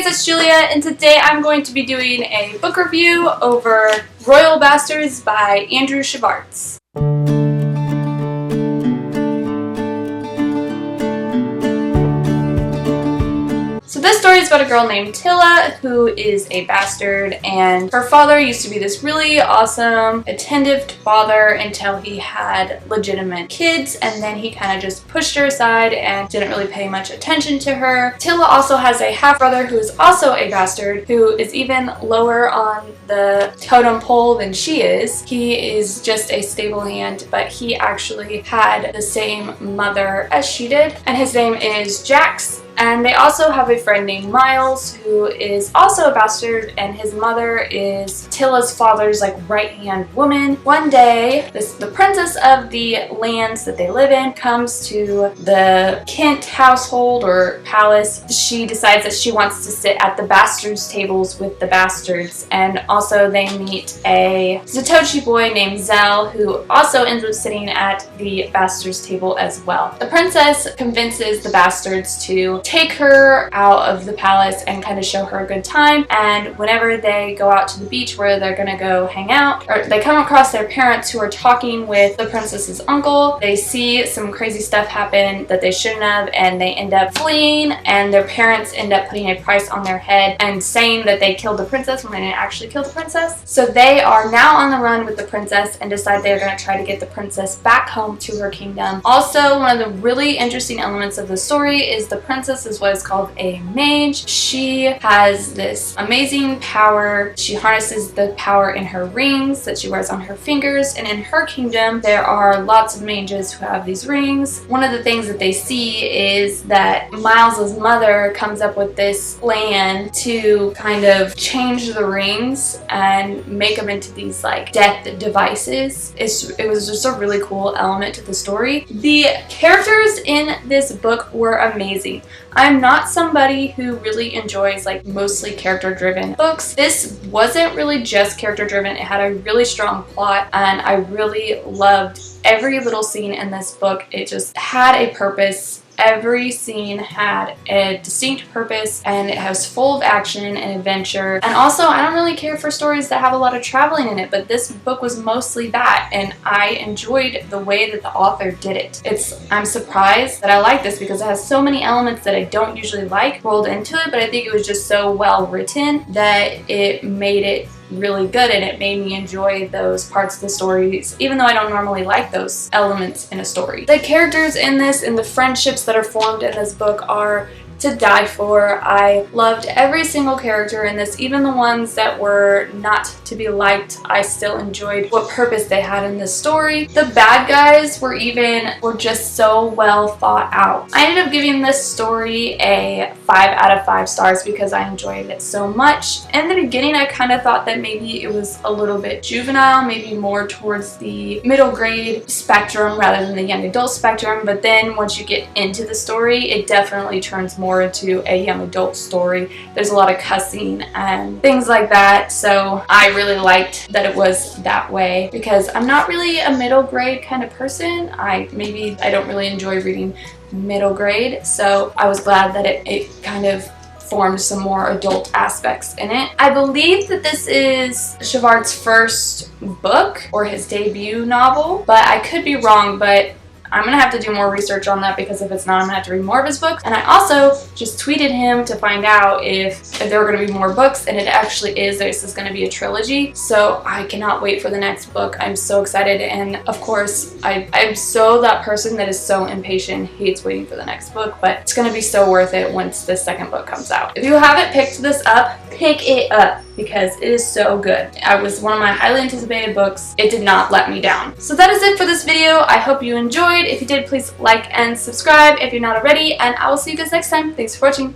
it's Julia, and today I'm going to be doing a book review over Royal Bastards by Andrew Shvarts. So this story is about a girl named Tilla who is a bastard, and her father used to be this really awesome, attentive father until he had legitimate kids, and then he kind of just pushed her aside and didn't really pay much attention to her. Tilla also has a half-brother who is also a bastard, who is even lower on the totem pole than she is. He is just a stable hand, but he actually had the same mother as she did, and his name is Jax. And they also have a friend named Miles who is also a bastard, and his mother is Tilla's father's right-hand woman. One day, the princess of the lands that they live in comes to the Kent household or palace. She decides that she wants to sit at the bastards' tables with the bastards, and also they meet a Zatoichi boy named Zell who also ends up sitting at the bastards' table as well. The princess convinces the bastards to take her out of the palace and kind of show her a good time, and whenever they go out to the beach where they're gonna go hang out, or they come across their parents who are talking with the princess's uncle, they see some crazy stuff happen that they shouldn't have, and they end up fleeing, and their parents end up putting a price on their head and saying that they killed the princess when they didn't actually kill the princess. So they are now on the run with the princess and decide they're going to try to get the princess back home to her kingdom. Also, one of the really interesting elements of the story is the princess is what is called a mage. She has this amazing power. She harnesses the power in her rings that she wears on her fingers, and in her kingdom there are lots of mages who have these rings. One of the things that they see is that Miles's mother comes up with this plan to kind of change the rings and make them into these death devices. It was just a really cool element to the story. The characters in this book were amazing. I'm not somebody who really enjoys mostly character-driven books. This wasn't really just character-driven. It had a really strong plot, and I really loved every little scene in this book. It just had a purpose. Every scene had a distinct purpose, and it was full of action and adventure. And also, I don't really care for stories that have a lot of traveling in it, but this book was mostly that, and I enjoyed the way that the author did it. I'm surprised that I like this because it has so many elements that I don't usually like rolled into it, but I think it was just so well written that it made it really good, and it made me enjoy those parts of the stories even though I don't normally like those elements in a story. The characters in this and the friendships that are formed in this book are to die for. I loved every single character in this, even the ones that were not to be liked. I still enjoyed what purpose they had in this story. The bad guys were just so well thought out. I ended up giving this story a 5 out of 5 stars because I enjoyed it so much. In the beginning, I kind of thought that maybe it was a little bit juvenile, maybe more towards the middle grade spectrum rather than the young adult spectrum, but then once you get into the story, it definitely turns more into a young adult story. There's a lot of cussing and things like that, so I really liked that it was that way because I'm not really a middle grade kind of person. I don't really enjoy reading middle grade, so I was glad that it kind of formed some more adult aspects in it. I believe that this is Shvarts' first book or his debut novel, but I could be wrong, but I'm gonna have to do more research on that because if it's not, I'm gonna have to read more of his books. And I also just tweeted him to find out if there were gonna be more books, and it actually is. This is gonna be a trilogy, so I cannot wait for the next book. I'm so excited, and of course, I'm so that person that is so impatient, hates waiting for the next book, but it's gonna be so worth it once the second book comes out. If you haven't picked this up, pick it up because it is so good. It was one of my highly anticipated books. It did not let me down. So that is it for this video. I hope you enjoyed. If you did, please like and subscribe if you're not already, and I will see you guys next time. Thanks for watching.